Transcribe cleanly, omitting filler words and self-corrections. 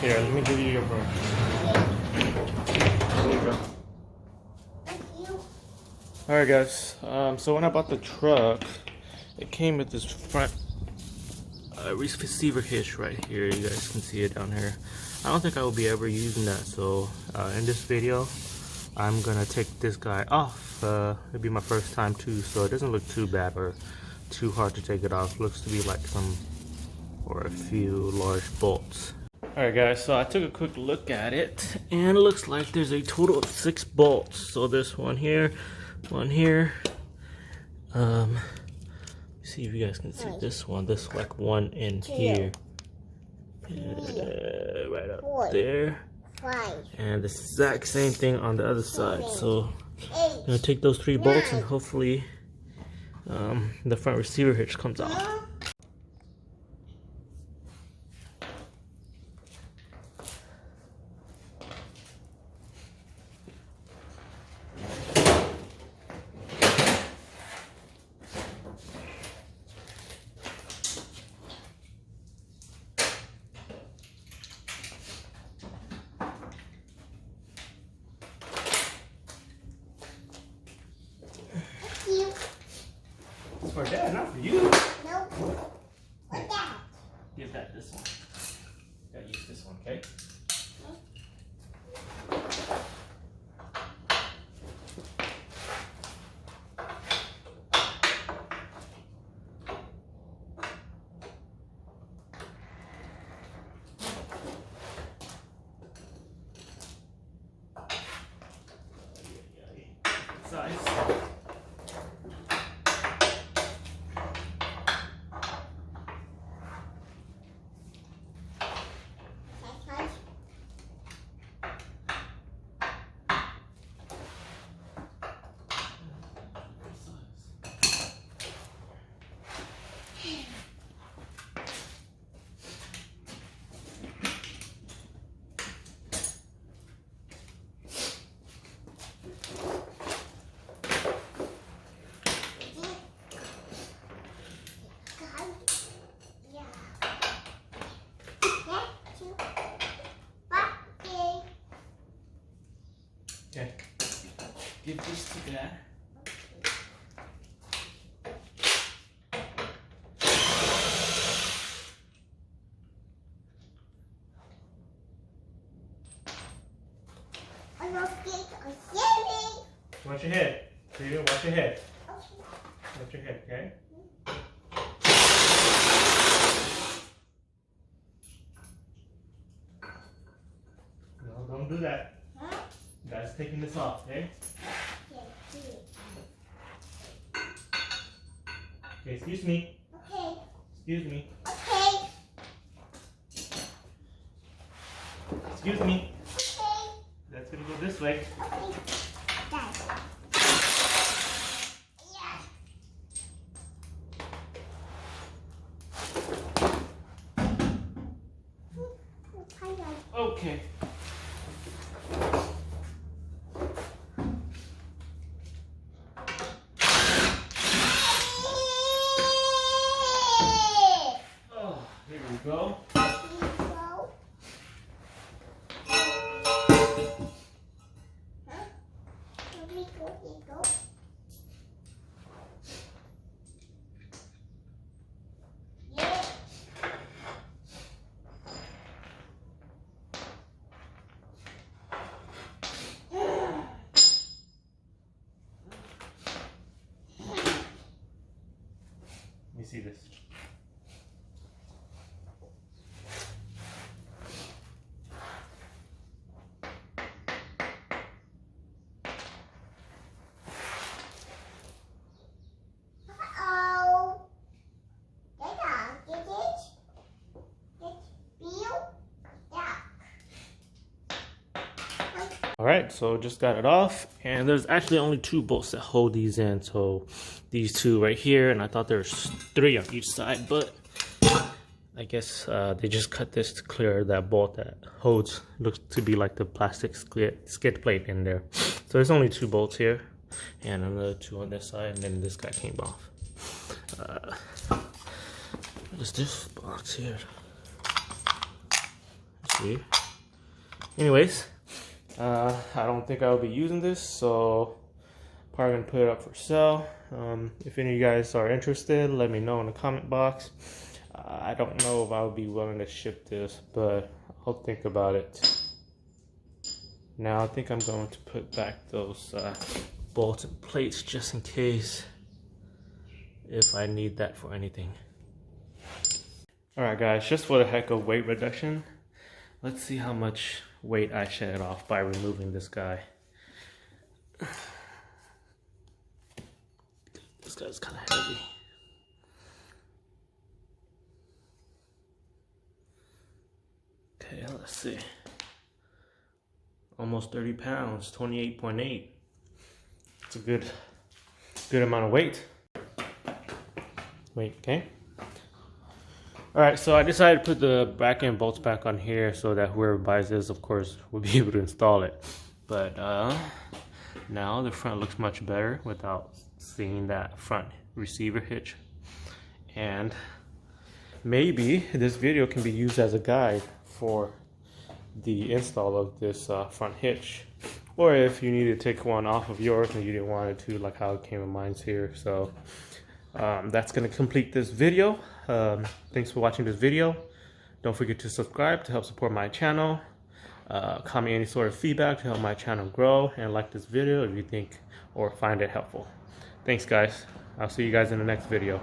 Here, let me give you your brush. There you go. Alright guys, so when I bought the truck, it came with this front receiver hitch right here. You guys can see it down here. I don't think I will be ever using that, so in this video I'm gonna take this guy off. It'll be my first time too, so it doesn't look too bad or too hard to take it off. Looks to be like a few large bolts. Alright guys, so I took a quick look at it, and it looks like there's a total of 6 bolts. So this one here, see if you guys can see this one. This like one in here, right up there, and the exact same thing on the other side. So I'm gonna take those 3 bolts, and hopefully the front receiver hitch comes off. It's for Dad, not for you. Nope. For Dad. Give Dad this one. Gotta use this one, okay? Size. Okay, give this to Dad. Watch your head. Watch your head. Watch your head, okay? No, don't do that. Dad's taking this off, okay? Okay, excuse me. Okay. Excuse me. Okay. Excuse me. Okay. That's gonna go this way. Okay. Dad. Yeah. Okay. Oh, here we go. Let me see this. Uh-oh. Dada, get it? Get Bill? Yeah. Alright, so just got it off, and there's actually only 2 bolts that hold these in. So these 2 right here, and I thought there's 3 on each side, but I guess they just cut this to clear that bolt that holds, looks to be like the plastic skid plate in there. So there's only 2 bolts here. and another 2 on this side, and then this guy came off. What is this box here? Let's see. Anyways, I don't think I'll be using this, so probably gonna put it up for sale. If any of you guys are interested, let me know in the comment box. I don't know if I would be willing to ship this, but I'll think about it. Now I think I'm going to put back those bolts and plates just in case if I need that for anything. Alright guys, just for the heck of weight reduction, let's see how much weight I shed off by removing this guy. This guy's kind of heavy. Okay, let's see. Almost 30 pounds, 28.8. It's a good amount of weight. Wait, okay. Alright, so I decided to put the back end bolts back on here so that whoever buys this, of course, will be able to install it. But now the front looks much better without seeing that front receiver hitch. And maybe this video can be used as a guide for the install of this front hitch, or if you need to take one off of yours and you didn't want it to, like how it came in mine's here. So that's going to complete this video. Thanks for watching this video. Don't forget to subscribe to help support my channel. Comment any sort of feedback to help my channel grow, and like this video if you think or find it helpful. Thanks guys. I'll see you guys in the next video.